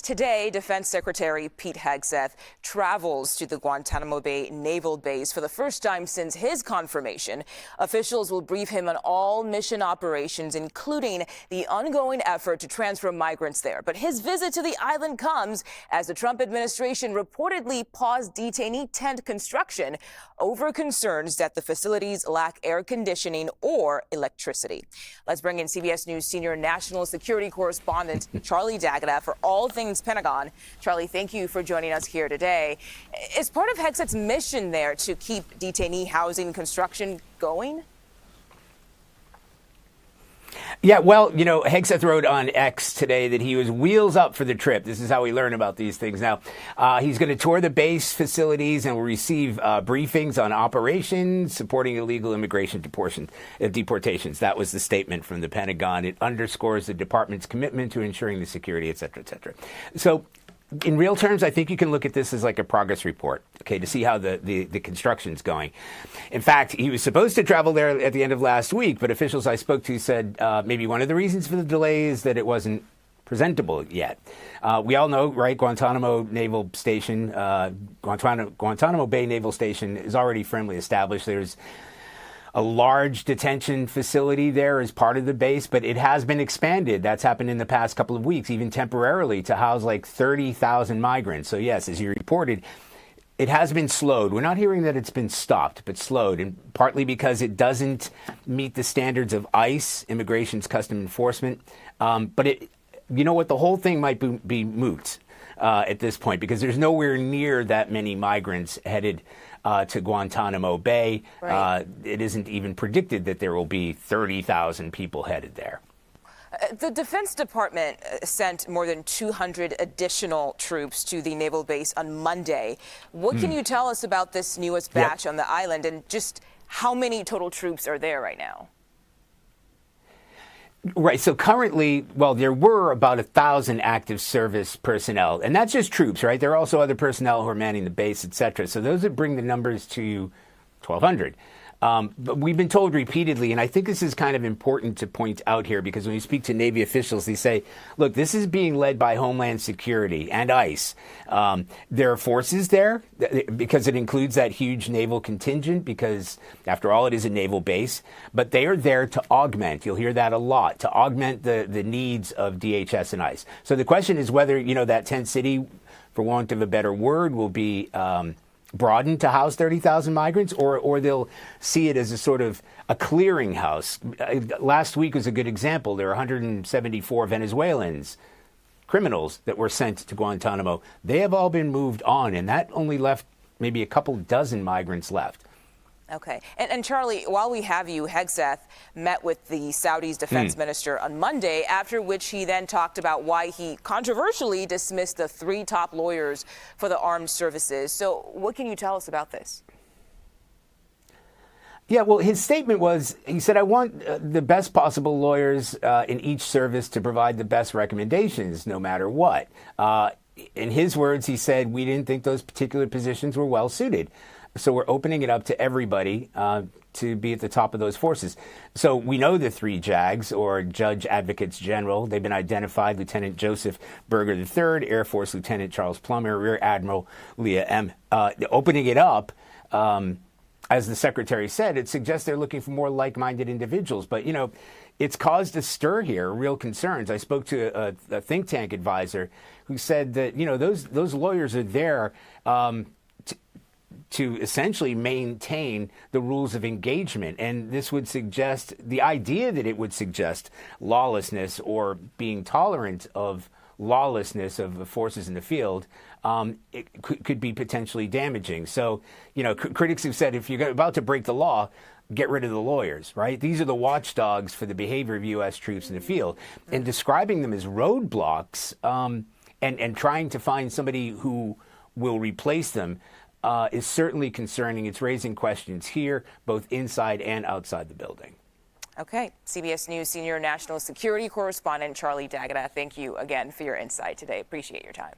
Today, Defense Secretary Pete Hegseth travels to the Guantanamo Bay naval base for the first time since his confirmation. Officials will brief him on all mission operations, including the ongoing effort to transfer migrants there. But his visit to the island comes as the Trump administration reportedly paused detainee tent construction over concerns that the facilities lack air conditioning or electricity. Let's bring in CBS News senior national security correspondent Charlie D'Agata for all things Pentagon. Charlie, thank you for joining us here today. Is part of Hegseth's mission there to keep detainee housing construction going? Yeah, well, Hegseth wrote on X today that he was wheels up for the trip. This is how we learn about these things now. He's going to tour the base facilities and will receive briefings on operations supporting illegal immigration deportations. That was the statement from the Pentagon. It underscores the department's commitment to ensuring the security, et cetera, et cetera. So in real terms, I think you can look at this as like a progress report, okay, to see how the construction's going. In fact, he was supposed to travel there at the end of last week, but officials I spoke to said maybe one of the reasons for the delay is that it wasn't presentable yet. We all know, right, Guantanamo Naval Station, Guantanamo Bay Naval Station is already firmly established. There's a large detention facility there as part of the base, but it has been expanded. That's happened in the past couple of weeks, even temporarily, to house like 30,000 migrants. So yes, as you reported, it has been slowed. We're not hearing that it's been stopped, but slowed, and partly because it doesn't meet the standards of ICE, Immigration's Custom Enforcement. But you know what, the whole thing might be moot at this point, because there's nowhere near that many migrants headed to Guantanamo Bay. Right. It isn't even predicted that there will be 30,000 people headed there. The Defense Department sent more than 200 additional troops to the naval base on Monday. What can you tell us about this newest batch on the island, and just how many total troops are there right now? Right. So currently, well, there were about 1,000 active service personnel, and that's just troops, right? There are also other personnel who are manning the base, et cetera. So those would bring the numbers to 1,200. But we've been told repeatedly, and I think this is kind of important to point out here, because when you speak to Navy officials, they say, look, this is being led by Homeland Security and ICE. There are forces there because it includes that huge naval contingent, because after all, it is a naval base. But they are there to augment, you'll hear that a lot, to augment the needs of DHS and ICE. So the question is whether, that tent city, for want of a better word, will be broadened to house 30,000 migrants, or they'll see it as a sort of a clearinghouse. Last week was a good example. There are 174 Venezuelans, criminals, that were sent to Guantanamo. They have all been moved on, and that only left maybe a couple dozen migrants left. Okay. And Charlie, while we have you, Hegseth met with the Saudi's defense minister on Monday, after which he then talked about why he controversially dismissed the 3 top lawyers for the armed services. So what can you tell us about this? Yeah, well, his statement was, he said, I want the best possible lawyers in each service to provide the best recommendations, no matter what. In his words, he said, we didn't think those particular positions were well suited. So we're opening it up to everybody to be at the top of those forces. So we know the 3 JAGs, or Judge Advocates General. They've been identified: Lieutenant Joseph Berger III, Air Force Lieutenant Charles Plummer, Rear Admiral Leah M. Opening it up, as the Secretary said, it suggests they're looking for more like-minded individuals. But, it's caused a stir here, real concerns. I spoke to a think tank advisor who said that, those lawyers are there to essentially maintain the rules of engagement. And this would suggest, the idea that it would suggest lawlessness or being tolerant of lawlessness of the forces in the field, it could be potentially damaging. So, critics have said, if you're about to break the law, get rid of the lawyers, right? These are the watchdogs for the behavior of U.S. troops in the field. And describing them as roadblocks and trying to find somebody who will replace them is certainly concerning. It's raising questions here, both inside and outside the building. Okay. CBS News senior national security correspondent Charlie D'Agata, thank you again for your insight today. Appreciate your time.